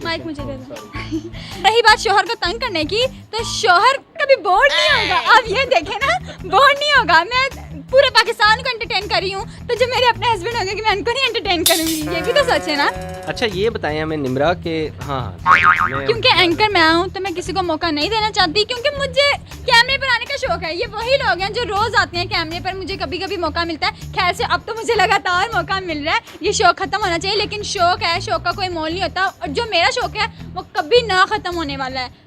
Mic मुझे दे दो। रही बात शोहर को तंग करने की, तो शोहर कभी बोर नहीं होगा। आप ये देखें ना, बोर नहीं होगा। मैं पूरे पाकिस्तान को एंटरटेन कर रही हूँ, तो जो मेरे अपने हस्बैंड होंगे कि मैं उनको नहीं एंटरटेन करूँगी, ये भी तो सच है ना। अच्छा ये बताएं हमें निम्रा के, हाँ क्योंकि एंकर मैं हूँ तो मैं किसी को मौका नहीं देना चाहती, क्योंकि मुझे कैमरे पर आने का शौक है। ये वही लोग हैं जो रोज आते हैं कैमरे पर, मुझे कभी कभी मौका मिलता है। खैर से अब तो मुझे लगातार मौका मिल रहा है, ये शौक खत्म होना चाहिए, लेकिन शौक है, शौक का कोई मोल नहीं होता, और जो मेरा शौक है वो कभी ना खत्म होने वाला है।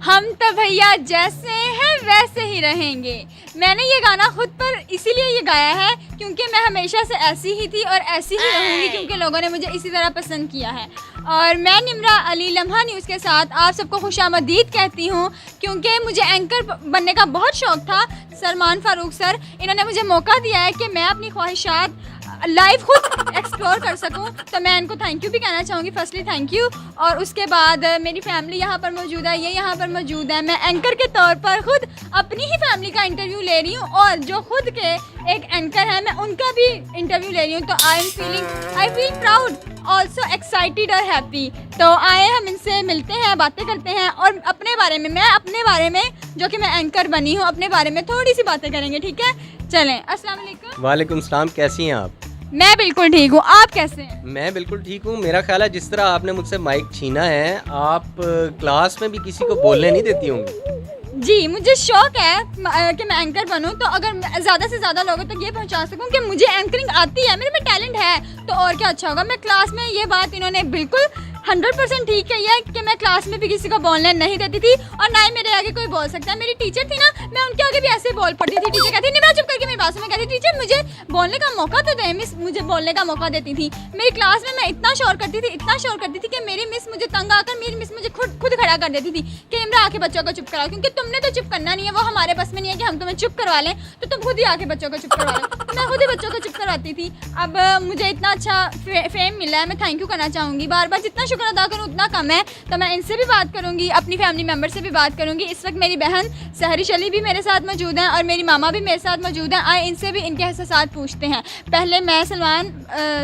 हम तो भैया जैसे हैं वैसे ही रहेंगे। मैंने ये गाना खुद पर इसीलिए ये गाया है क्योंकि मैं हमेशा से ऐसी ही थी और ऐसी ही रहूँगी, क्योंकि लोगों ने मुझे इसी तरह पसंद किया है। और मैं निम्रा अली लम्हा न्यूज़ के साथ आप सबको खुशामदीद कहती हूँ, क्योंकि मुझे एंकर बनने का बहुत शौक़ था। सलमान फारूक सर, इन्होंने मुझे मौका दिया है कि मैं अपनी ख्वाहिशात लाइव खुद एक्सप्लोर कर सकूं, तो मैं इनको थैंक यू भी कहना चाहूँगी। Firstly thank you. और उसके बाद मेरी फैमिली यहाँ पर मौजूद है, ये यहाँ पर मौजूद है। मैं एंकर के तौर पर खुद अपनी ही फैमिली का इंटरव्यू ले रही हूँ, और जो खुद के एक एंकर है मैं उनका भी इंटरव्यू ले रही हूँ। तो I feel proud, also excited और हैप्पी। तो आए हम इनसे मिलते हैं, बातें करते हैं, और अपने बारे में, मैं अपने बारे में जो कि मैं एंकर बनी हूँ, अपने बारे में थोड़ी सी बातें करेंगे। ठीक है, चलें। अस्सलाम वालेकुम। वालेकुम सलाम, कैसी हैं आप? मैं बिल्कुल ठीक हूँ, आप कैसे हैं? मैं बिल्कुल ठीक हूँ। मेरा ख्याल है जिस तरह आपने मुझसे माइक छीना है, आप क्लास में भी किसी को बोलने नहीं देती होंगी। जी, मुझे शौक है कि मैं एंकर बनूं, तो अगर ज़्यादा से ज़्यादा लोगों तक ये पहुंचा सकूं कि मुझे एंकरिंग आती है, मेरे में टैलेंट है, तो और क्या अच्छा होगा। मैं क्लास में, ये बात इन्होंने बिल्कुल 100% ठीक कही है कि मैं क्लास में भी किसी को बोलने नहीं देती थी, और ना ही मेरे आगे कोई बोल सकता है। मेरी टीचर थी ना, मैं उनके आगे भी ऐसे बोल पड़ती थी। टीचर कहती नहीं, मैं चुप करके मेरी बात में कहती, टीचर मुझे बोलने का मौका तो दे। मिस मुझे बोलने का मौका देती थी। मेरी क्लास में मैं इतना शोर करती थी कि मेरी मिस मुझे तंग आकर, मेरी मिस मुझे खुद खड़ा कर देती थी कि इमरा आके बच्चों को चुप कराओ, क्योंकि तुमने तो चुप करना नहीं है, वो हमारे बस में नहीं है कि हम तुम्हें चुप करवा लें, तो तुम खुद ही आके बच्चों को चुप करवा लो। तो मैं खुद ही बच्चों को चुप करवाती थी। अब मुझे इतना अच्छा फेम मिला है, मैं थैंक यू करना चाहूँगी। बार बार जितना शुक्र अदा करूँ उतना कम है, तो मैं इनसे भी बात करूँगी, अपनी फैमिली मेम्बर से भी बात करूँगी। इस वक्त मेरी बहन सहरिश अली भी मेरे साथ मौजूद हैं, और मेरी मामा भी मेरे साथ मौजूद हैं। आए इनसे भी इनके एहसास पूछते हैं। पहले मैं सलमान,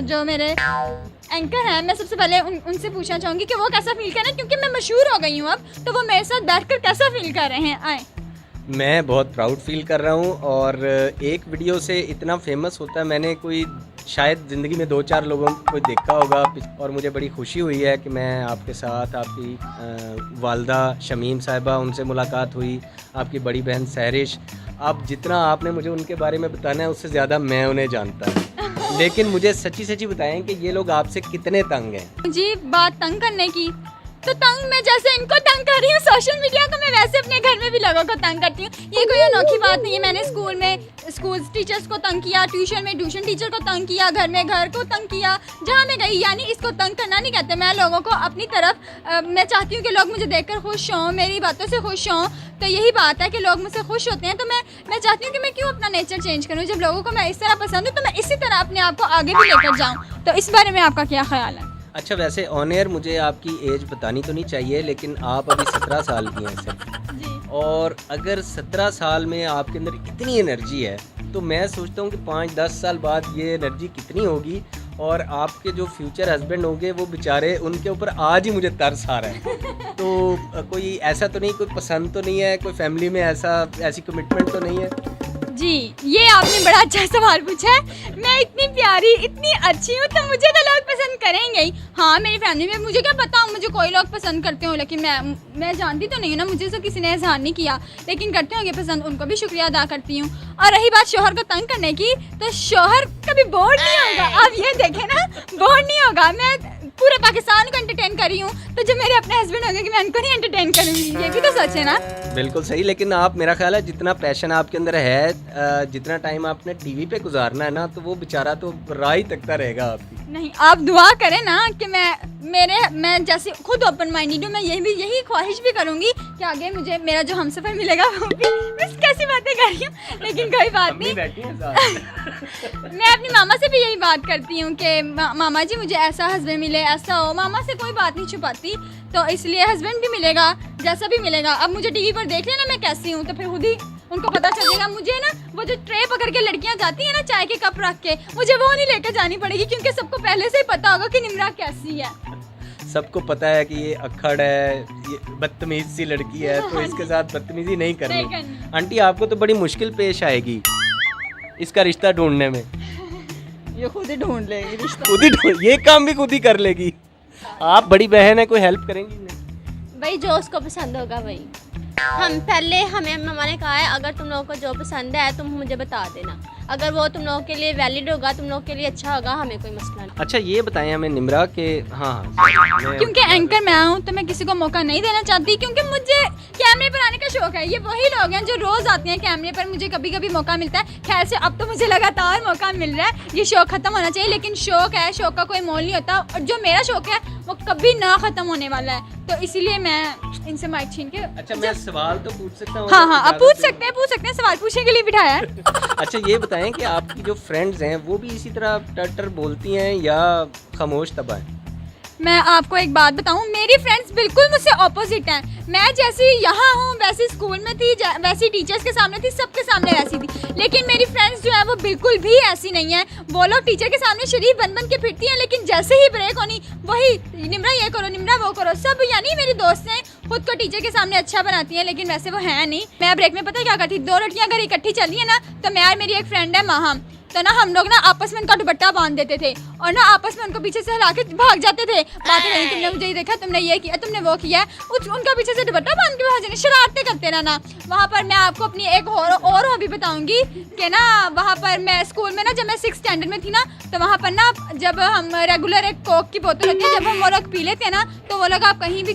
जो मेरे एंकर हैं, मैं सबसे पहले उनसे पूछना चाहूँगी कि वो कैसा फील कर रहे हैं, क्योंकि मैं मशहूर हो गई हूँ अब, तो वो मेरे साथ बैठकर कैसा फील कर रहे हैं। आए। मैं बहुत प्राउड फील कर रहा हूँ, और एक वीडियो से इतना फेमस होता है, मैंने कोई शायद ज़िंदगी में 2-4 लोगों को देखा होगा, और मुझे बड़ी खुशी हुई है कि मैं आपके साथ, आपकी वालदा शमीम साहिबा, उनसे मुलाकात हुई, आपकी बड़ी बहन सहरिश। आप जितना आपने मुझे उनके बारे में बताना है, उससे ज़्यादा मैं उन्हें जानता हूँ। लेकिन मुझे सच्ची बताएं कि ये लोग आपसे कितने तंग हैं? जी, बात तंग करने की, तो तंग मैं जैसे इनको तंग कर रही हूँ सोशल मीडिया को, मैं वैसे अपने घर में भी लोगों को तंग करती हूँ। ये कोई अनोखी बात नहीं है। मैंने स्कूल टीचर्स को तंग किया, ट्यूशन में ट्यूशन टीचर को तंग किया, घर में घर को तंग किया, जहाँ मैं गई। यानी इसको तंग करना नहीं कहते। मैं लोगों को अपनी तरफ, मैं चाहती हूँ कि लोग मुझे देखकर खुश हों, मेरी बातों से खुश हों। तो यही बात है कि लोग मुझसे खुश होते हैं, तो मैं चाहती हूँ कि मैं क्यों अपना नेचर चेंज करूँ। जब लोगों को मैं इस तरह पसंद हूँ, तो मैं इसी तरह अपने आप को आगे भी लेकर जाऊँ। तो इस बारे में आपका क्या ख्याल है? अच्छा, वैसे ऑन एयर मुझे आपकी एज बतानी तो नहीं चाहिए, लेकिन आप अभी 17 साल की हैं सिर्फ, और अगर 17 साल में आपके अंदर इतनी एनर्जी है, तो मैं सोचता हूँ कि 5-10 साल बाद ये एनर्जी कितनी होगी, और आपके जो फ्यूचर हस्बैंड होंगे वो बेचारे, उनके ऊपर आज ही मुझे तरस आ रहा है। तो कोई ऐसा तो नहीं, कोई पसंद तो नहीं है, कोई फैमिली में ऐसी कमिटमेंट तो नहीं है? जी, ये आपने बड़ा अच्छा सवाल पूछा है। मैं इतनी प्यारी, इतनी अच्छी हूँ, तो मुझे तो लोग पसंद करेंगे ही। हाँ, मेरी फैमिली में मुझे क्या पता, मुझे कोई लोग पसंद करते हो, लेकिन मैं जानती तो नहीं हूँ ना, मुझे तो किसी ने इज़हार नहीं किया, लेकिन करते होंगे पसंद, उनको भी शुक्रिया अदा करती हूँ। और रही बात शोहर को तंग करने की, तो शोहर कभी बोर नहीं होगा। आप ये देखें ना, बोर नहीं होगा। मैं पूरे पाकिस्तान को एंटरटेन कर रही हूँ, तो जो मेरे अपने हस्बैंड होंगे कि मैं उनको नहीं एंटरटेन करूँगी, ये भी तो सच है ना। बिल्कुल सही। लेकिन आप, मेरा ख्याल है जितना पैशन आपके अंदर है, जितना टाइम आपने टीवी पे गुजारना है ना, तो वो बेचारा तो राह ही तकता रहेगा आपकी। नहीं, आप दुआ करें ना कि मैं जैसे खुद ओपन माइंडेड हूँ, मैं यही ख्वाहिश भी करूँगी कि आगे मुझे मेरा जो हमसफर मिलेगा वो भी। मैं कैसी बातें कर रही हूँ, लेकिन कोई बात नहीं। मैं अपनी मामा से भी यही बात करती हूँ कि मामा जी मुझे ऐसा हस्बैंड मिले, ऐसा हो। मामा से कोई बात नहीं छुपाती, तो इसलिए हस्बैंड भी मिलेगा, जैसा भी मिलेगा। अब मुझे टीवी पर देख लेना मैं कैसी हूँ, तो फिर उनको पता चलेगा। मुझे ना वो जो ट्रे पकड़ के लड़कियां जाती हैं ना चाय के कप रख के, मुझे वो नहीं लेकर जानी पड़ेगी, क्योंकि सबको पहले से ही पता होगा कि निम्रा कैसी है। सबको पता है कि ये अक्खड़ है, ये बदतमीज सी लड़की है, तो इसके साथ बदतमीजी नहीं करनी। आंटी आपको तो बड़ी मुश्किल पेश आएगी इसका रिश्ता ढूंढने में। ये खुद ही ढूंढ लेगी रिश्ता। खुद ही ढूंढ, ये काम भी खुद ही कर लेगी। आप बड़ी बहन है, कोई हेल्प करेंगी नहीं? भाई जो उसको पसंद होगा भाई। हमें मम्मा ने कहा है अगर तुम लोगों को जो पसंद है तुम मुझे बता देना, अगर वो तुम लोगों के लिए वैलिड होगा, तुम लोगों के लिए अच्छा होगा, हमें कोई मसला नहीं। अच्छा ये बताएं हमें निम्रा के, हाँ क्योंकि एंकर मैं हूँ तो मैं किसी को मौका नहीं देना चाहती, क्योंकि मुझे कैमरे पर आने का शौक है। ये वही लोग हैं जो रोज आते हैं कैमरे पर, मुझे कभी कभी मौका मिलता है। खैर से अब तो मुझे लगातार मौका मिल रहा है, ये शौक खत्म होना चाहिए, लेकिन शौक है, शौक का कोई मोल नहीं होता, और जो मेरा शौक है वो कभी ना खत्म होने वाला है, तो इसीलिए मैं इनसे माइक छीन के। अच्छा मैं सवाल तो पूछ सकता हूँ? हाँ आप पूछ सकते हैं, सवाल पूछने के लिए बिठाया है। अच्छा ये बताएं कि आपकी जो फ्रेंड्स हैं वो भी इसी तरह टर बोलती हैं या खामोश तबा है? मैं आपको एक बात बताऊं, मेरी फ्रेंड्स बिल्कुल मुझसे ऑपोजिट हैं। मैं जैसी यहाँ हूँ वैसी स्कूल में थी, वैसी टीचर्स के सामने थी, सबके सामने वैसी थी, लेकिन मेरी फ्रेंड्स जो है वो बिल्कुल भी ऐसी नहीं है। वो लोग टीचर के सामने शरीफ बन बन के फिरती हैं, लेकिन जैसे ही ब्रेक होनी वही निम्रा ये करो, निम्रा वो करो, सब यानी मेरी दोस्त हैं खुद को टीचर के सामने अच्छा बनाती हैं, लेकिन वैसे वो है नहीं। मैं ब्रेक में पता क्या करती, दो लड़कियाँ अगर इकट्ठी चली है ना, तो मैं और मेरी एक फ्रेंड है माहम, तो ना हम लोग ना आपस में उनका दुपट्टा बांध देते थे और ना आपस में उनको पीछे से हिला के भाग जाते थे। बातें करें, तुमने मुझे ये देखा, तुमने ये किया, तुमने वो किया, उनका पीछे से दुपट्टा बांध के भाग जाने, शरारतें करते रहना। वहाँ पर मैं आपको अपनी एक और हॉबी बताऊंगी कि ना वहाँ पर मैं स्कूल में ना जब मैं 6th स्टैंडर्ड में थी ना, तो वहाँ पर ना जब हम रेगुलर एक कोक की बोतल होती है, जब हम वो लोग पी लेते हैं ना, तो वो लोग आप कहीं भी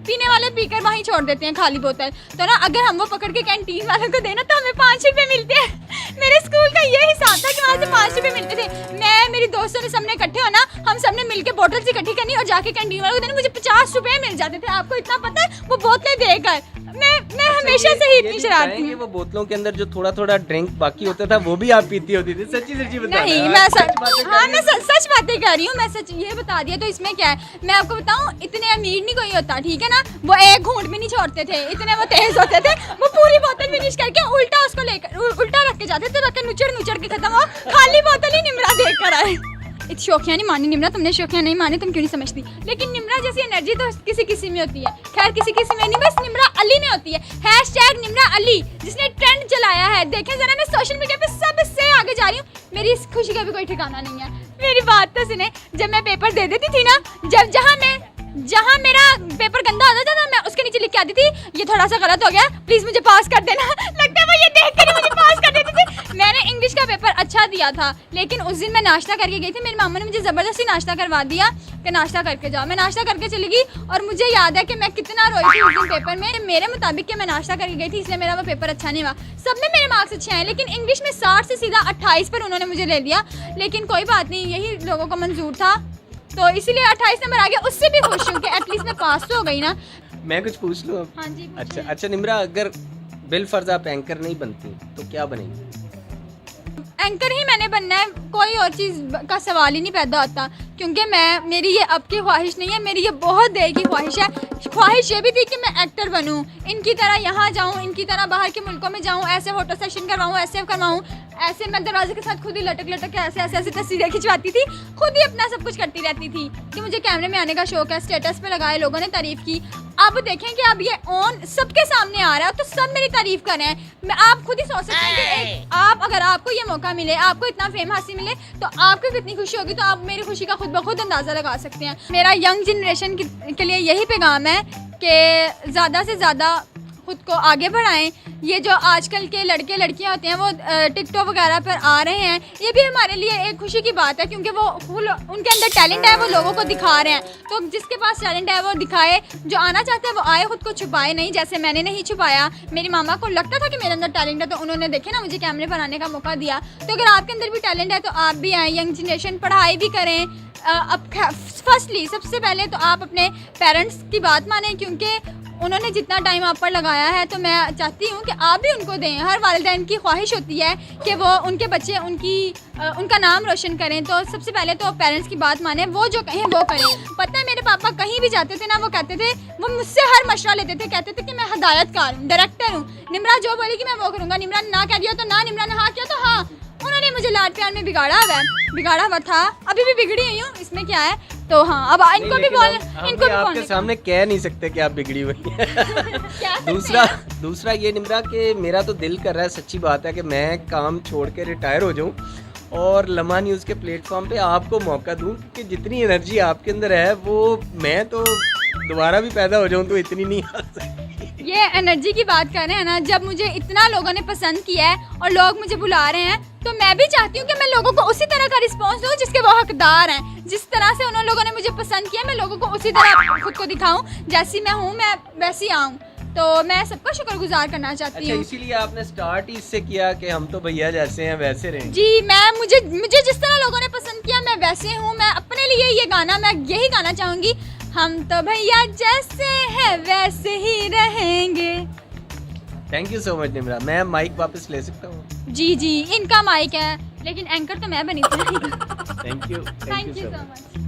पीने वाले पीकर वहीं छोड़ देते हैं खाली बोतल, तो ना अगर हम वो पकड़ के कैंटीन वालों को देना तो हमें 5 रुपए मिलते हैं। मेरे स्कूल का ये हिसाब था कि वहाँ से 5 रुपए मिलते थे। मैं मेरी दोस्तों ने सबने इकट्ठे होना, हम सबने मिलके बोतल इकट्ठी करनी और जाके कैंटीन वालों को देना, मुझे 50 रुपए मिल जाते थे। आपको इतना पता है, वो बोतलें देकर मैं हमेशा से ही इतनी शरारती हूँ। वो बोतलों के अंदर जो थोड़ा थोड़ा ड्रिंक बाकी होता था वो भी आप पीती होती थी? सच्ची बता। नहीं मैं सच बातें कर रही हूँ, मैं सच ये बता दिया, तो इसमें क्या है। मैं आपको बताऊँ, इतने अमीर नहीं कोई होता, ठीक है ना, वो एक घूंट भी नहीं छोड़ते थे, इतने वो तेज होते थे, वो पूरी बोतल फिनिश करके उल्टा उसको लेकर उल्टा रख के जाते थे, रख के नुचड़ के खत्म हो, खाली बोतल ही निम्रा देख कर आए। इत शौकिया नहीं मानी निम्रा, तुमने शौकिया नहीं मानी, तुम क्यों नहीं समझती, लेकिन निम्रा जैसी एनर्जी तो किसी में होती है। खैर किसी में नहीं, बस निम्रा अली में होती है। #निम्रा अली जिसने ट्रेंड चलाया है, देखें जरा, मैं सोशल मीडिया पे सबसे आगे जा रही हूँ, मेरी इस खुशी का भी कोई ठिकाना नहीं है। मेरी बात तो सुने, जब मैं पेपर दे देती थी ना, जहाँ मेरा पेपर गंदा होता था ना, मैं उसके नीचे लिख के आती थी ये थोड़ा सा गलत हो गया, प्लीज मुझे पास कर देना। लगता है वो ये देख कर मुझे पास कर देती थी। मैंने इंग्लिश का पेपर अच्छा दिया था, लेकिन उस दिन मैं नाश्ता करके गई थी, मेरी मामा ने मुझे ज़बरदस्ती नाश्ता करवा दिया कि नाश्ता करके जाओ। मैं नाश्ता करके चली गई और मुझे याद है कि मैं कितना रोई थी उस दिन पेपर में। मेरे मुताबिक कि मैं नाश्ता करके गई थी, इसलिए मेरा वो पेपर अच्छा नहीं हुआ। सब में मेरे मार्क्स अच्छे हैं, लेकिन इंग्लिश में 60 से सीधा 28 पर उन्होंने मुझे ले लिया, लेकिन कोई बात नहीं, यही लोगों को मंजूर था, तो इसीलिए 28 नंबर आ गया। उससे भी खुश हूँ कि एटलीस्ट मैं पास तो हो गई ना। मैं कुछ पूछ लूँ? हाँ जी। अच्छा निम्रा, अगर बिलफर्ज आप एंकर नहीं बनती तो क्या बनेंगी? एंकर ही मैंने बनना है, कोई और चीज़ का सवाल ही नहीं पैदा होता, क्योंकि मेरी ये अब की ख्वाहिश नहीं है, मेरी ये बहुत देर की ख्वाहिश है। ख्वाहिश ये भी थी कि मैं एक्टर बनूं, इनकी तरह यहाँ जाऊं, इनकी तरह बाहर के मुल्कों में जाऊं, ऐसे फोटो सेशन करवाऊं, ऐसे करवाऊं, ऐसे मैं दरवाजे के साथ खुद ही लटक के ऐसे तस्वीरें खिंचवाती थी, खुद ही अपना सब कुछ करती रहती थी कि मुझे कैमरे में आने का शौक है। स्टेटस पे लगाए, लोगों ने तारीफ़ की। अब देखें कि अब ये ऑन सबके सामने आ रहा है, तो सब मेरी तारीफ़ कर रहे हैं। आप खुद ही सोच सकते हैं कि अगर आपको ये मौका मिले, आपको इतना फेम हासिल मिले, तो आपको कितनी खुशी होगी। तो आप मेरी खुशी का खुद ब खुद अंदाज़ा लगा सकते हैं। मेरा यंग जनरेशन के लिए यही पैगाम है कि ज़्यादा से ज़्यादा खुद को आगे बढ़ाएं। ये जो आजकल के लड़के लड़कियां होते हैं वो टिकटॉक वगैरह पर आ रहे हैं, ये भी हमारे लिए एक खुशी की बात है, क्योंकि वो उनके अंदर टैलेंट है, वो लोगों को दिखा रहे हैं। तो जिसके पास टैलेंट है वो दिखाए, जो आना चाहता है वो आए, खुद को छुपाए नहीं, जैसे मैंने नहीं छुपाया। मेरी मामा को लगता था कि मेरे अंदर टैलेंट है, तो उन्होंने देखे ना मुझे कैमरे पर आने का मौका दिया। तो अगर आपके अंदर भी टैलेंट है तो आप भी आए, यंग जनरेशन पढ़ाई भी करें। अब फर्स्टली सबसे पहले तो आप अपने पेरेंट्स की बात मानें, क्योंकि उन्होंने जितना टाइम आप पर लगाया है, तो मैं चाहती हूँ कि आप भी उनको दें। हर वालिदैन की ख्वाहिश होती है कि वो उनके बच्चे उनका नाम रोशन करें, तो सबसे पहले तो पेरेंट्स की बात माने, वो जो कहें वो करें। पता है मेरे पापा कहीं भी जाते थे ना, वो कहते थे, वो मुझसे हर मशवरा लेते थे, कहते थे कि मैं हदायतकार हूँ, डायरेक्टर हूँ, निम्रा जो बोलेगी मैं वो करूँगा, निम्रा ने ना कह दिया तो ना, निम्रा ने हाँ किया तो हाँ। उन्होंने मुझे लाड प्यार में बिगाड़ा हुआ था, अभी भी बिगड़ी हुई हूँ, इसमें क्या है। तो हाँ, अब इनको भी आपके सामने कह नहीं सकते कि आप बिगड़ी हुई हैं। दूसरा ये निम्रा कि मेरा तो दिल कर रहा है, सच्ची बात है, कि मैं काम छोड़ के रिटायर हो जाऊं और लम्हा न्यूज़ के प्लेटफॉर्म पे आपको मौका दूं कि जितनी एनर्जी आपके अंदर है वो मैं तो दोबारा भी पैदा हो जाऊं तो इतनी नहीं आ सकती। ये एनर्जी की बात कर रहे हैं ना, जब मुझे इतना लोगों ने पसंद किया है और लोग मुझे बुला रहे हैं, तो मैं भी चाहती हूँ कि मैं लोगों को उसी तरह का रिस्पांस दूँ जिसके वो हकदार हैं। जिस तरह से उन लोगों ने मुझे पसंद किया, मैं लोगों को उसी तरह खुद को दिखाऊं, जैसी मैं हूँ मैं वैसी आऊँ। तो मैं सबका शुक्रगुजार करना चाहती हूँ। इसीलिए आपने स्टार्ट ही इससे किया कि हम तो भैया जैसे हैं वैसे रहें। जी, मुझे जिस तरह लोगों ने पसंद किया मैं वैसे हूँ। मैं अपने लिए ये गाना मैं यही गाना चाहूँगी, हम तो भैया जैसे हैं वैसे ही रहेंगे। Thank you so much Nimra. मैं माइक वापस ले सकता हूँ? जी, इनका माइक है, लेकिन एंकर तो मैं बनी थी। Thank you thank you so much.